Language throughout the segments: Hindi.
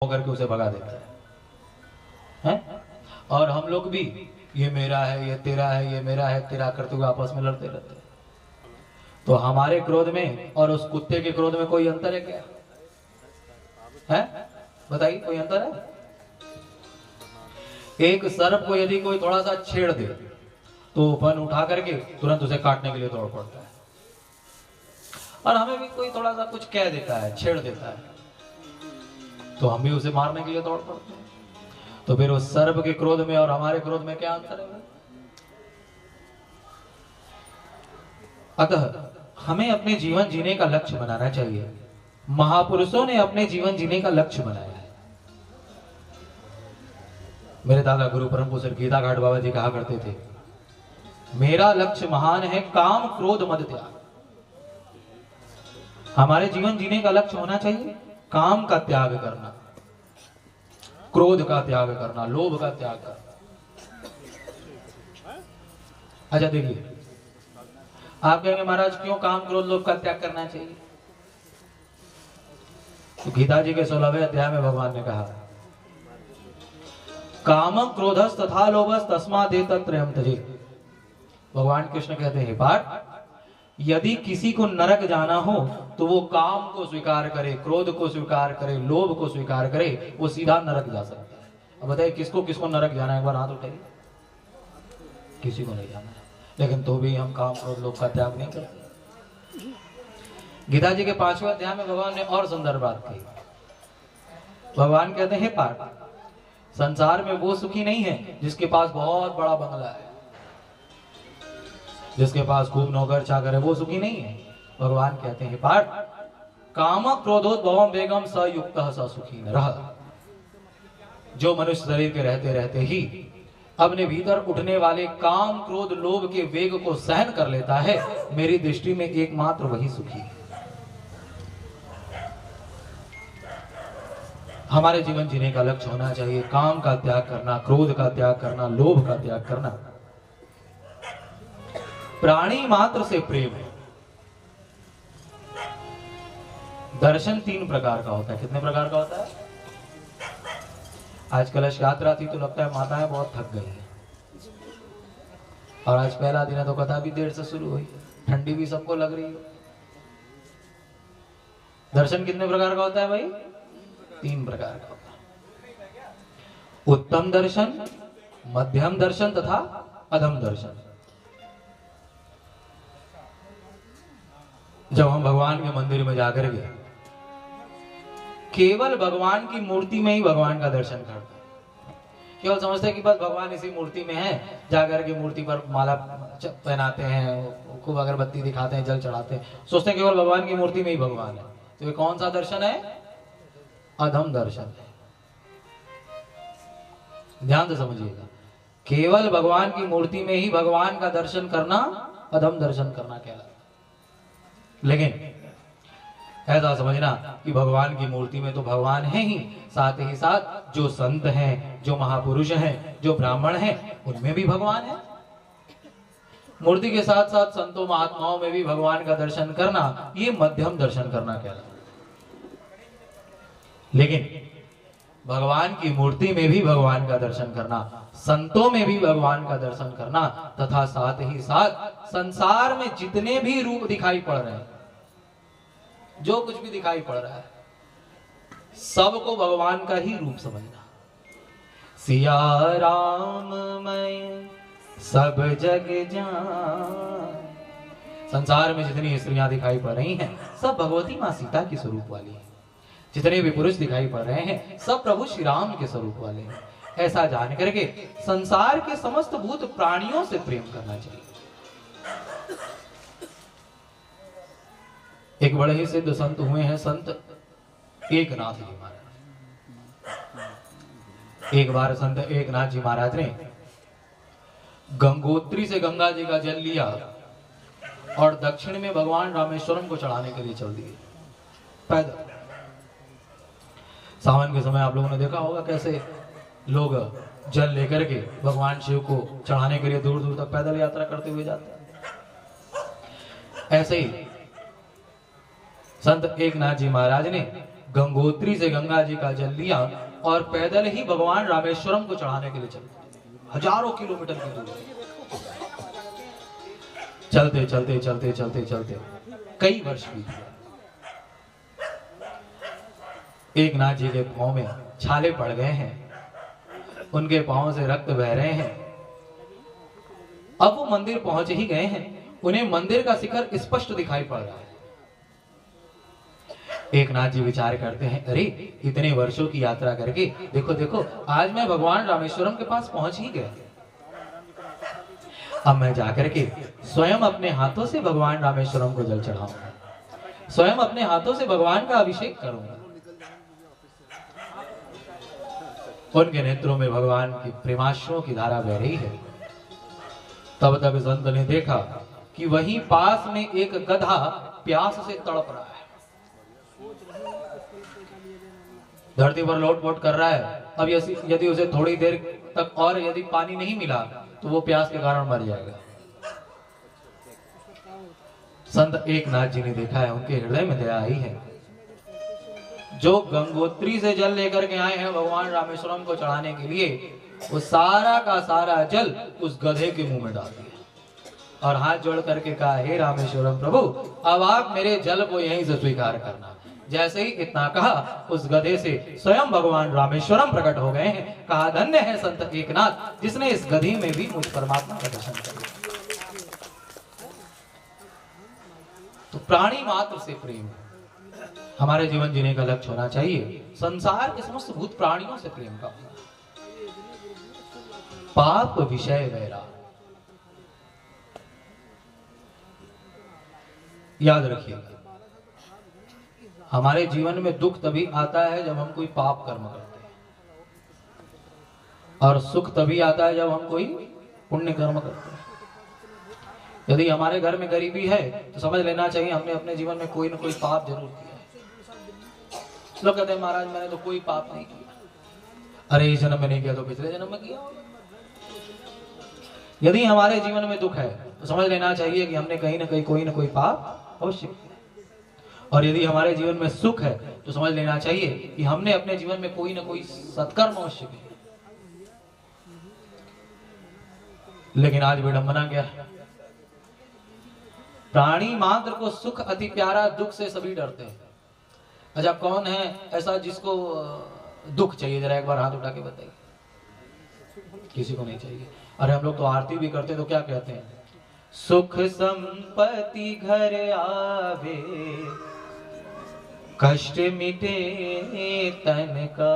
करके उसे भगा देता है? और हम लोग भी ये मेरा है, ये तेरा है, ये मेरा है, तेरा करते हुए आपस में लड़ते रहते हैं। तो हमारे क्रोध में और उस कुत्ते के क्रोध में कोई अंतर है क्या? है? बताइए, कोई अंतर है? एक सर्प को यदि कोई थोड़ा सा छेड़ दे तो फन उठा करके तुरंत उसे काटने के लिए दौड़ पड़ता है। और हमें भी कोई थोड़ा सा कुछ कह देता है, छेड़ देता है, तो हम भी उसे मारने के लिए दौड़ पड़ते हैं। तो फिर उस सर्प के क्रोध में और हमारे क्रोध में क्या अंतर है? अतः हमें अपने जीवन जीने का लक्ष्य बनाना चाहिए। महापुरुषों ने अपने जीवन जीने का लक्ष्य बनाया है। मेरे दादा गुरु परम पूज्य गीता घाट बाबा जी कहा करते थे, मेरा लक्ष्य महान है, काम क्रोध मद त्याग। हमारे जीवन जीने का लक्ष्य होना चाहिए काम का त्याग करना, क्रोध का त्याग करना, लोभ का त्याग करना। अच्छा देखिए, आप कहेंगे महाराज क्यों काम क्रोध लोभ का त्याग करना चाहिए? तो गीता जी के 16वें अध्याय में भगवान ने कहा, काम क्रोधस तथा लोभस तस्मात् एतत्त्रयम् त्यजेत्। भगवान कृष्ण कहते हैं, पाठ यदि किसी को नरक जाना हो तो वो काम को स्वीकार करे, क्रोध को स्वीकार करे, लोभ को स्वीकार करे, वो सीधा नरक जा सकता है। अब बताइए किसको किसको नरक जाना है? एक बार हाथ उठाइए। किसी को नहीं जाना है, लेकिन तो भी हम काम क्रोध लोभ का त्याग नहीं करते। गीता जी के 5वें अध्याय में भगवान ने और सुंदर बात कही। भगवान कहते हैं, पाठ संसार में वो सुखी नहीं है जिसके पास बहुत बड़ा बंगला है, जिसके पास खूब नौकर चाकर है, वो सुखी नहीं है। भगवान कहते हैं, पाठ काम क्रोधोद्भवम वेगम स युक्तः स सुखी नरः। जो मनुष्य शरीर के रहते रहते ही अपने भीतर उठने वाले काम क्रोध लोभ के वेग को सहन कर लेता है, मेरी दृष्टि में एकमात्र वही सुखी है। हमारे जीवन जीने का लक्ष्य होना चाहिए काम का त्याग करना, क्रोध का त्याग करना, लोभ का त्याग करना। प्राणी मात्र से प्रेम है। दर्शन 3 प्रकार का होता है। कितने प्रकार का होता है? आज कलश यात्रा थी तो लगता है माताएं बहुत थक गई है, और आज पहला दिन है तो कथा भी देर से शुरू हुई, ठंडी भी सबको लग रही है। दर्शन कितने प्रकार का होता है भाई? 3 प्रकार का होता है। उत्तम दर्शन, मध्यम दर्शन तथा अधम दर्शन। जब हम भगवान के मंदिर में जाकर के केवल भगवान की मूर्ति में ही भगवान का दर्शन करते हैं, केवल समझते हैं कि बस भगवान इसी मूर्ति में है, जाकर के मूर्ति पर माला पहनाते हैं, खूब अगरबत्ती दिखाते हैं, जल चढ़ाते हैं, सोचते हैं केवल भगवान की मूर्ति में ही भगवान है। तो ये कौन सा दर्शन है? अधम दर्शन है। ध्यान से समझिएगा, केवल भगवान की मूर्ति में ही भगवान का दर्शन करना अधम दर्शन करना कहलाता है। लेकिन ऐसा समझना कि भगवान की मूर्ति में तो भगवान है ही साथ जो संत हैं, जो महापुरुष हैं, जो ब्राह्मण हैं, उनमें भी भगवान है। मूर्ति के साथ साथ संतों महात्माओं में भी भगवान का दर्शन करना, ये मध्यम दर्शन करना कहलाता है। लेकिन भगवान की मूर्ति में भी भगवान का दर्शन करना, संतों में भी भगवान का दर्शन करना, तथा साथ ही साथ संसार में जितने भी रूप दिखाई पड़ रहे हैं, जो कुछ भी दिखाई पड़ रहा है, सबको भगवान का ही रूप समझना। सिया राम मैं सब जग जान। संसार में जितनी स्त्रियां दिखाई पड़ रही हैं, सब भगवती मां सीता की स्वरूप वाली है। जितने भी पुरुष दिखाई पड़ रहे हैं, सब प्रभु श्री राम के स्वरूप वाले हैं। ऐसा जान करके संसार के समस्त भूत प्राणियों से प्रेम करना चाहिए। एक बड़े ही सिद्ध संत हुए हैं, संत एकनाथ जी महाराज। एक बार संत एकनाथ जी महाराज ने गंगोत्री से गंगा जी का जल लिया और दक्षिण में भगवान रामेश्वरम को चढ़ाने के लिए चल दिए पैदल। सावन के समय आप लोगों ने देखा होगा कैसे लोग जल लेकर के भगवान शिव को चढ़ाने के लिए दूर दूर तक पैदल यात्रा करते हुए जाते हैं। ऐसे ही संत एकनाथ जी महाराज ने गंगोत्री से गंगा जी का जल लिया और पैदल ही भगवान रामेश्वरम को चढ़ाने के लिए चलते, हजारों किलोमीटर की दूरी, चलते चलते चलते चलते चलते कई वर्ष बीत गए। एक नाथ जी के पांव में छाले पड़ गए हैं, उनके पांव से रक्त बह रहे हैं। अब वो मंदिर पहुंच ही गए हैं, उन्हें मंदिर का शिखर स्पष्ट दिखाई पड़ रहा है। एक नाथ जी विचार करते हैं, अरे इतने वर्षों की यात्रा करके देखो देखो आज मैं भगवान रामेश्वरम के पास पहुंच ही गया। अब मैं जाकर के स्वयं अपने हाथों से भगवान रामेश्वरम को जल चढ़ाऊंगा, स्वयं अपने हाथों से भगवान का अभिषेक करूंगा। उनके नेत्रों में भगवान की प्रेमाश्रुओं की धारा बह रही है। तब तक संत ने देखा कि वहीं पास में एक गधा प्यास से तड़प रहा है, धरती पर लोटपोट कर रहा है। अब यदि उसे थोड़ी देर तक और यदि पानी नहीं मिला तो वो प्यास के कारण मर जाएगा। संत एक नाथ जी ने देखा है, उनके हृदय में दया आई है। जो गंगोत्री से जल लेकर के आए हैं भगवान रामेश्वरम को चढ़ाने के लिए, वो सारा का सारा जल उस गधे के मुंह में डाल दिया और हाथ जोड़ करके कहा, हे रामेश्वरम प्रभु, अब आप मेरे जल को यहीं से स्वीकार करना। जैसे ही इतना कहा, उस गधे से स्वयं भगवान रामेश्वरम प्रकट हो गए हैं। कहा, धन्य है संत एकनाथ जिसने इस गधी में भी मुझ परमात्मा का दर्शन किया। तो प्राणी मात्र से प्रेम हमारे जीवन जीने का लक्ष्य होना चाहिए। संसार के समस्त भूत प्राणियों से प्रेम का होना। पाप विषय वैराग, याद रखिएगा, हमारे जीवन में दुख तभी आता है जब हम कोई पाप कर्म करते हैं, और सुख तभी आता है जब हम कोई पुण्य कर्म करते हैं। यदि हमारे घर में गरीबी है तो समझ लेना चाहिए हमने अपने जीवन में कोई ना कोई पाप जरूर किया है। लोग कहते हैं, महाराज मैंने तो कोई पाप नहीं किया। अरे इस जन्म में नहीं किया तो पिछले जन्म में किया। यदि हमारे जीवन में दुख है तो समझ लेना चाहिए कि हमने कहीं ना कहीं कोई ना कोई पाप अवश्य किया। और यदि हमारे जीवन में सुख है तो समझ लेना चाहिए कि हमने अपने जीवन में कोई ना कोई सत्कर्म अवश्य किया। लेकिन आज विडंबना क्या है, प्राणी मात्र को सुख अति प्यारा, दुख से सभी डरते हैं। अच्छा, कौन है ऐसा जिसको दुख चाहिए? जरा एक बार हाथ उठा के बताइए। किसी को नहीं चाहिए। अरे हम लोग तो आरती भी करते तो क्या कहते हैं, सुख संपत्ति घर आवे, कष्ट मिटे तन का।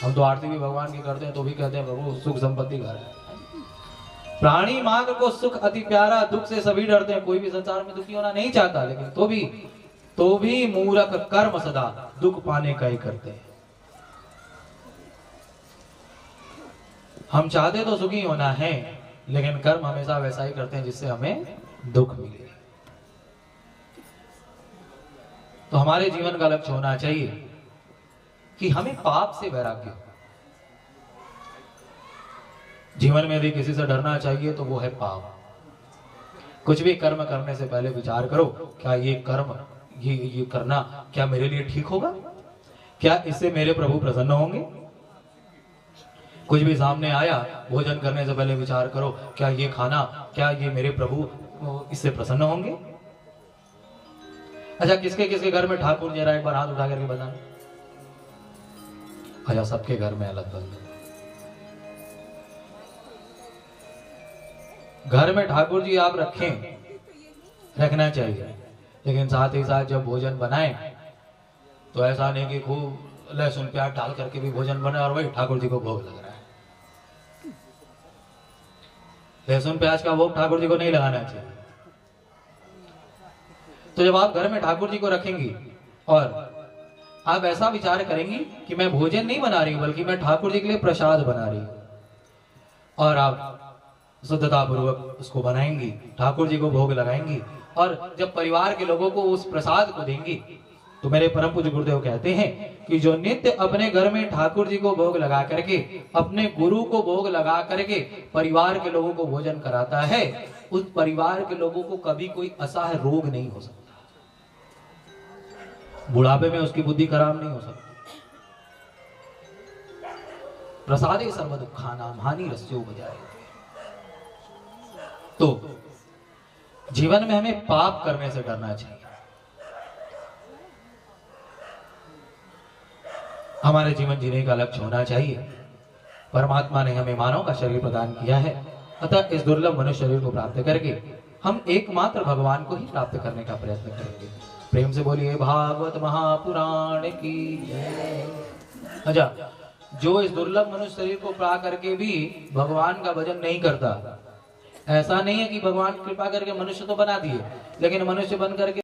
हम तो आरती भी भगवान की करते हैं तो भी कहते हैं प्रभु सुख संपत्ति घर है। प्राणी मात्र को सुख अति प्यारा, दुख से सभी डरते हैं। कोई भी संसार में दुखी होना नहीं चाहता, लेकिन तो भी मूर्ख कर्म सदा दुख पाने का ही करते हैं। हम चाहते तो सुखी होना है, लेकिन कर्म हमेशा वैसा ही करते हैं जिससे हमें दुख मिले। तो हमारे जीवन का लक्ष्य होना चाहिए कि हमें पाप से वैराग्य हो। जीवन में यदि किसी से डरना चाहिए तो वो है पाप। कुछ भी कर्म करने से पहले विचार करो, क्या ये कर्म ये करना क्या मेरे लिए ठीक होगा? क्या इससे मेरे प्रभु प्रसन्न होंगे? कुछ भी सामने आया, भोजन करने से पहले विचार करो, क्या ये खाना, क्या ये मेरे प्रभु इससे प्रसन्न होंगे? अच्छा, किसके किसके घर में ठाकुर जी, एक बार हाथ उठा करके बताना। अच्छा, सबके घर में अलग अलग। घर में ठाकुर जी आप रखें, रखना चाहिए, लेकिन साथ ही साथ जब भोजन बनाए तो ऐसा नहीं कि खूब लहसुन प्याज डाल करके भी भोजन बने और वही ठाकुर जी को भोग लग रहा है। लहसुन प्याज का भोग ठाकुर जी को नहीं लगाना चाहिए। तो जब आप घर में ठाकुर जी को रखेंगी और आप ऐसा विचार करेंगी कि मैं भोजन नहीं बना रही, बल्कि मैं ठाकुर जी के लिए प्रसाद बना रही, और आप शुद्धता पूर्वक उसको बनाएंगी, ठाकुर जी को भोग लगाएंगी, और जब परिवार के लोगों को उस प्रसाद को देंगी, तो मेरे परम पूज्य गुरुदेव कहते हैं कि जो नित्य अपने घर में ठाकुर जी को भोग लगा करके, अपने गुरु को भोग लगा करके परिवार के लोगों को भोजन कराता है, उस परिवार के लोगों को कभी कोई असह्य रोग नहीं हो सकता। बुढ़ापे में उसकी बुद्धि खराब नहीं हो सकती। प्रसादे सर्व दुखानाम हानि रस्यो बजाए। तो जीवन में हमें पाप करने से डरना चाहिए। हमारे जीवन जीने का लक्ष्य होना चाहिए। परमात्मा ने हमें मानव का शरीर प्रदान किया है, अतः इस दुर्लभ मनुष्य शरीर को प्राप्त करके हम एकमात्र भगवान को ही प्राप्त करने का प्रयत्न करेंगे। प्रेम से बोलिए भागवत महापुराण की जय। अच्छा, जो इस दुर्लभ मनुष्य शरीर को पा करके भी भगवान का भजन नहीं करता, ऐसा नहीं है कि भगवान कृपा करके मनुष्य तो बना दिए, लेकिन मनुष्य बन करके